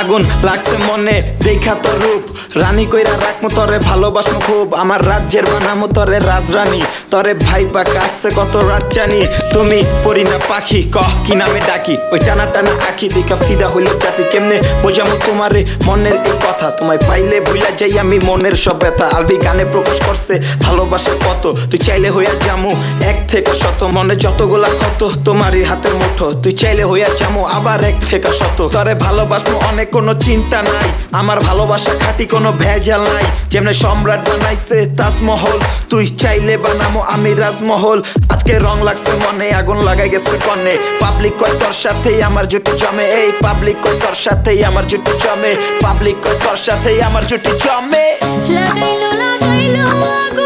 আগুন লাগছে মনে দেখা তোর রূপ রানী কইরা রাখমু তরে ভালোবাসমু খুব আমার রাজ্যের বানামু তরে রাজরানী তরে ভাইবা কাটছে কত রাত জানি তুমি পরি না পাখি কহ কি নামে ডাকি ওই টানা টানা আখি দেখা ফিদা হইল জাতি কেমনে বোঝামু তোমারে মনের এই কথা তোমায় পাইলে ভুলা যাই আমি মনের সব ব্যথা আলবি গানে প্রকাশ করছে ভালোবাসা কত তুই চাইলে হইয়া যামু এক থেকে শত মনে যতগুলা ক্ষত তোমারই হাতের মুঠো তুই চাইলে হইয়া যামু আবার এক থেকে শত তরে ভালোবাসবো অনেক কোনো চিন্তা নাই আমার ভালোবাসা খাঁটি কোনো ভেজাল নাই যেমনে সম্রাট বানাইছে তাজমহল তুই চাইলে বানামো আমি রাজমহল আজকে রং লাগছে মনে আগুন লাগাই গেছে কনে পাবলিক কয় তোর সাথেই আমার জুটি জমে এই পাবলিক কয় তোর সাথেই আমার জুটি জমে পাবলিক কয় তোর সাথেই আমার জুটি জমে লাগাইলো লাগাইলো আগুন